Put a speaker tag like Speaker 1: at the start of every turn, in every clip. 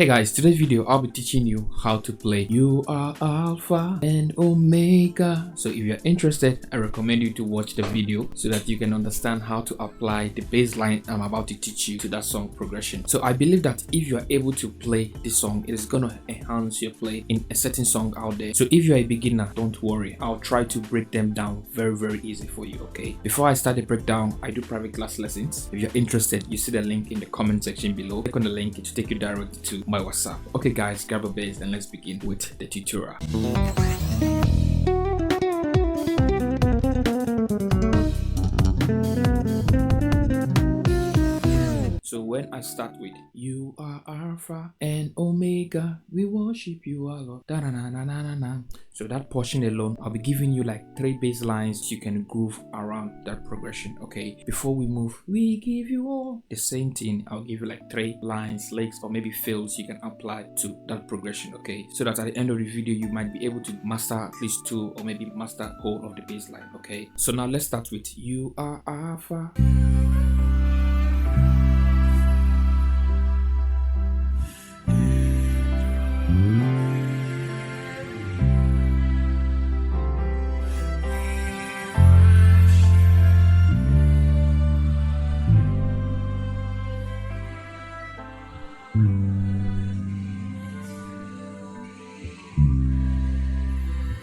Speaker 1: Hey guys, today's video I'll be teaching you how to play You Are Alpha and Omega. So if you're interested, I recommend you to watch the video so that you can understand how to apply the bass line I'm about to teach you to that song progression. So I believe that if you are able to play this song, it is gonna enhance your play in a certain song out there. So if you're a beginner, don't worry, I'll try to break them down very easy for you. Okay, before I start the breakdown, I do private class lessons. If you're interested, you see the link in the comment section below. Click on the link to take you directly to my WhatsApp. Okay guys, grab a bass and let's begin with the tutorial. So when I start with You are Alpha and Omega, we worship you, our Lord. Da -na -na -na -na -na. So that portion alone, I'll be giving you like 3 bass lines you can groove around that progression. Okay, before we move, we give you all the same thing. I'll give you like 3 lines, licks, or maybe fills you can apply to that progression. Okay, so that at the end of the video you might be able to master at least 2 or maybe master whole of the bass line. Okay, so now let's start with You are Alpha.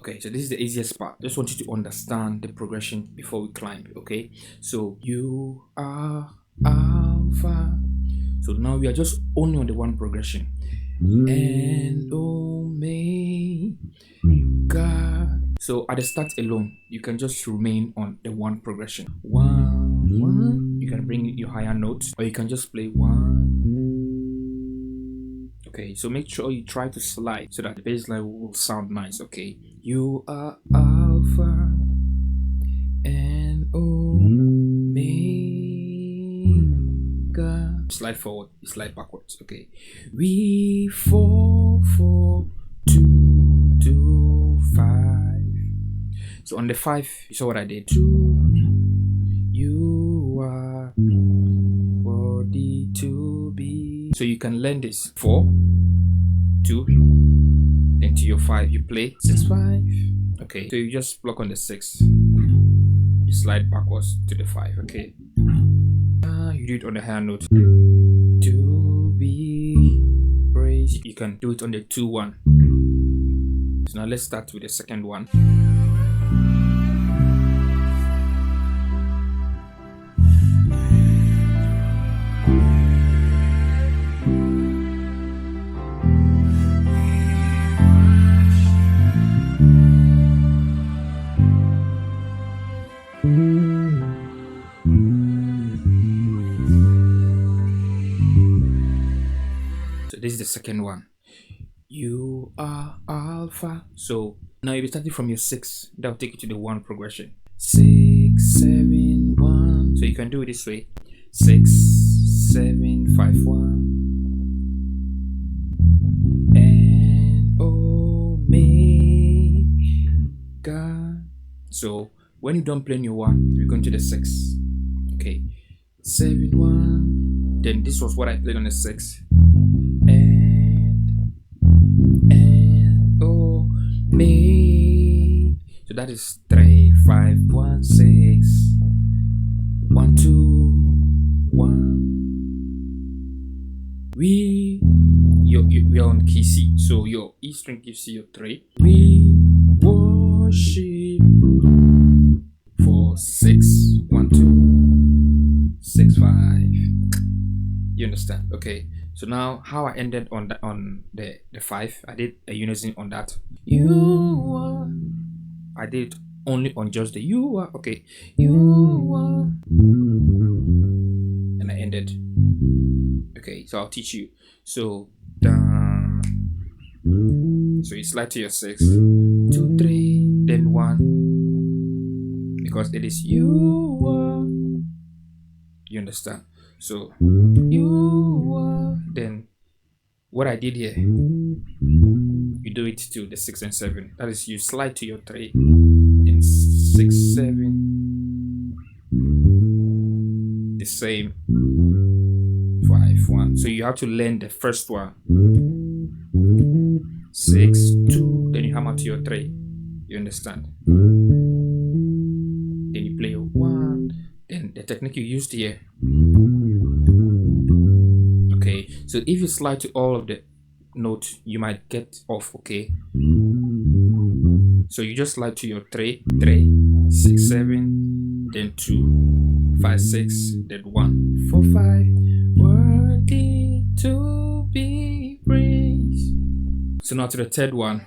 Speaker 1: Okay, so this is the easiest part. Just want you to understand the progression before we climb. Okay, so You are Alpha. So now we are just only on the one progression. And Omega. So at the start alone, you can just remain on the one progression. One. You can bring your higher notes, or you can just play 1. Okay, so make sure you try to slide so that the bass line will sound nice. Okay, You are Alpha and Omega. Slide forward, slide backwards. Okay, we 4 4 2 2 5. So on the 5, you saw what I did. 2, you are worthy to be. So you can learn this 4 2, then to your 5 you play 6 5. Okay, so you just block on the 6, you slide backwards to the 5. Okay, you do it on the higher note. To be praised, you can do it on the 2 1. So now let's start with the second one. This is the second one. You are Alpha. So now you'll be starting from your 6. That'll take you to the 1 progression. 6 7 1. So you can do it this way. 6 7 5 1. And Omega. So when you don't play your 1, you're going to the 6. Okay, 7 1. Then this was what I played on the 6. So that is 3 5 1 6 1 2 1. We are on key C, so your E string gives you your 3. We worship for 6 1 2 6 5. You understand? Okay, so now how I ended on the 5, I did a unison on that. You are. I did it only on just the you are. Okay, you are, and I ended. Okay, so I'll teach you. So down. So you slide to your 6, 2 3, then 1, because it is you are. You understand? So you are. Then what I did here, you do it to the 6 and 7. That is, you slide to your 3 and 6 7. The same 5 1 So you have to learn the first one. 6, 2, then you hammer to your 3. You understand? Then you play your 1. Then the technique you used here. Okay, so if you slide to all of the notes, you might get off. Okay, so you just slide to your 3, 6, 7, then 2, 5, 6, then 1, 4, 5. Worthy to be praised. So now to the third one.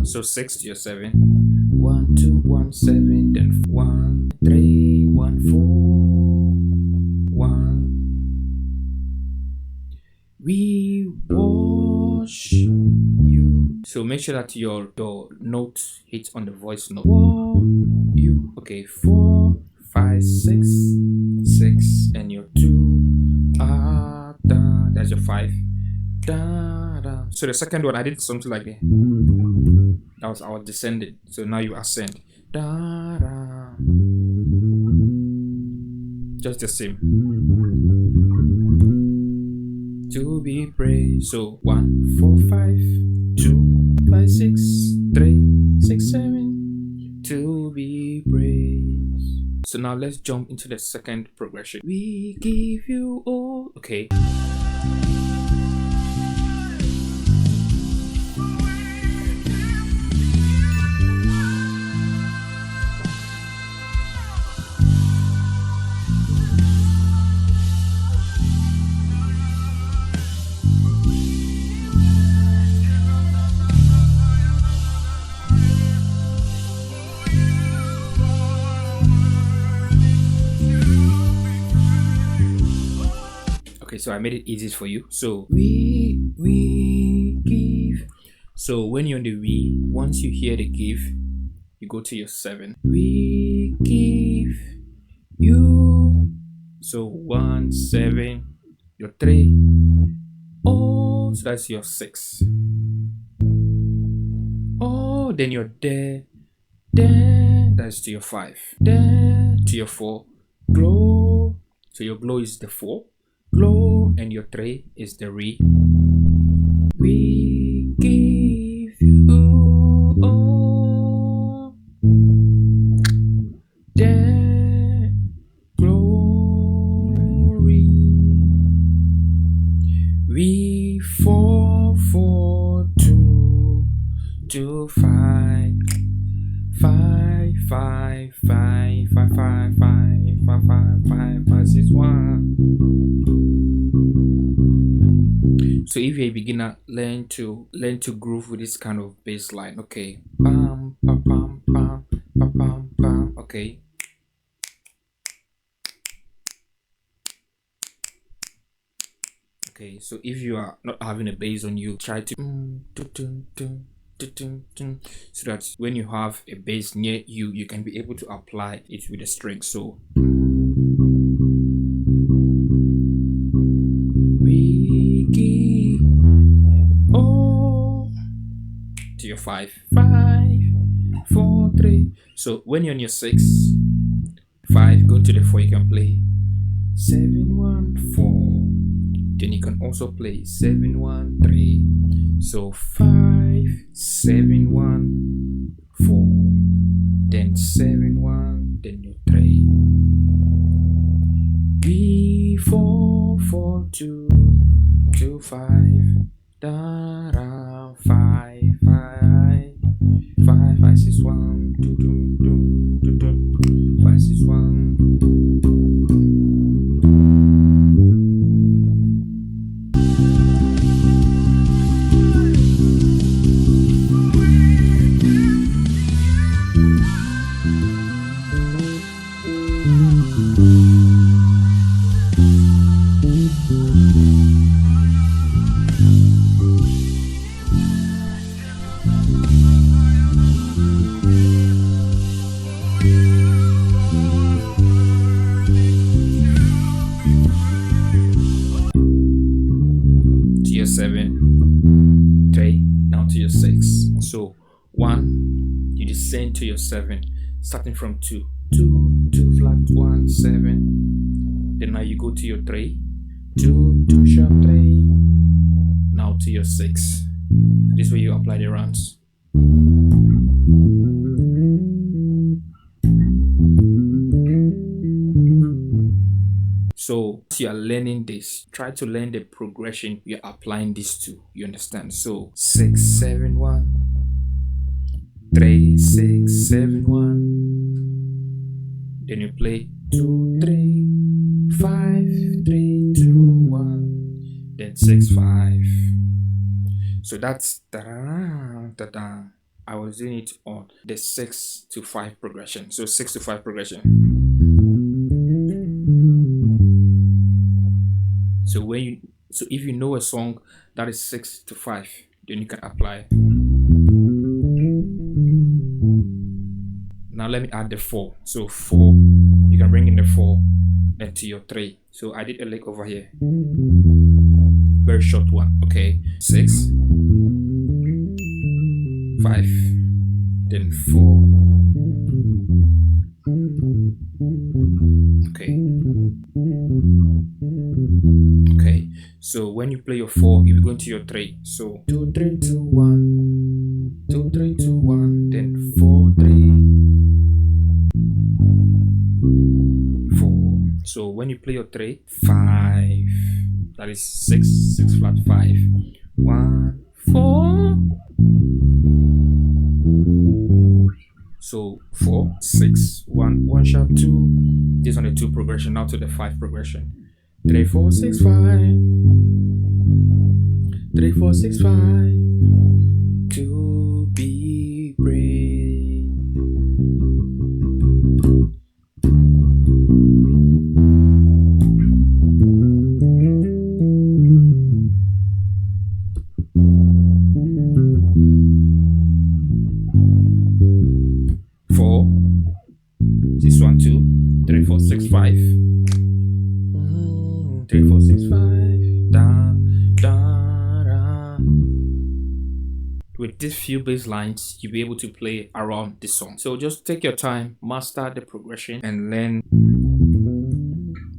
Speaker 1: So 6 to your 7, 1, 2, 1, 7, then 1, 3, 1, 4, 1. We worship you. So make sure that your note hits on the voice note. You. Okay, 4, 5, 6, 6, and your 2. Da. That's your 5. Da. So the second one I did something like that. That was our descending. So now you ascend. Da. Just the same. To be praised. So 1, 4, 5, 2, 5, 6, 3, 6, 7. To be praised. So now let's jump into the second progression. We give you all. Okay. So I made it easy for you. So we give. So when you're on the we, once you hear the give, you go to your 7. We give you. So 1, 7, your 3. Oh, so that's your 6. Oh, then you're there. That's to your 5. There to your 4. Glow. So your glow is the 4. Glow, and your 3 is the re. We give you all the glory. We 4, 4, 2, 2, 5, 5, 5, 5, 5, 5, 5, 5, 5, 5, 6, 1. So if you're a beginner, learn to groove with this kind of bass line. Okay. Bam, bam, bam, bam, bam, bam, bam. Okay. Okay. So if you are not having a bass on you, try to so that when you have a bass near you, you can be able to apply it with a string. So we give all to your 5, 5, 4, 3. So when you're on your 6, 5, go to the 4, you can play 7, 1, 4. Then you can also play 7, 1, 3. So 5, 7, 1, 4. Then 7, 1. Then your 3. B 4, 4, 2, 2, 5. Da da 5, 5, 5, 5, 6, 1, 2, 2, 2, 2, 2, 5, 6, 1. 1, you descend to your 7, starting from 2, 2, 2 flat, 1, 7. Then now you go to your 3, 2, 2 sharp 3. Now to your 6. This way you apply the rounds. So as you are learning this, try to learn the progression you're applying this to. You understand? So 6, 7, 1, 3, 6, 7, 1. Then you play 2, 3, 5, 3, 2, 1. Then 6, 5. So that's da-da-da. I was doing it on the 6 to 5 progression. So 6 to 5 progression. So if you know a song that is 6 to 5, then you can apply. Now let me add the 4. So 4, you can bring in the 4 and to your 3. So I did a lick over here. Very short one. Okay. 6, 5, then 4. Okay, so when you play your 4, you will go into your 3. So 2, 3, 2, 1, 2, 3, 2, 1, then 4, 3, 4. So when you play your 3, 5, that is 6, 6 flat 5, 1, 4. So 4, 6, 1, 1 sharp 2. This on the 2 progression. Now to the 5 progression. 3, 4, 6, 5. 3, 4, 6, 5. To be brave. This 1, 2, 3, 4, 6, 5. 3, 4, 6, 5. Da, da, da. With these few bass lines, you'll be able to play around the song. So just take your time, master the progression, and learn.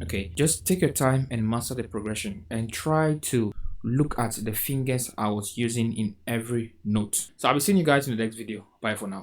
Speaker 1: Okay, just take your time and master the progression and try to look at the fingers I was using in every note. So I'll be seeing you guys in the next video. Bye for now.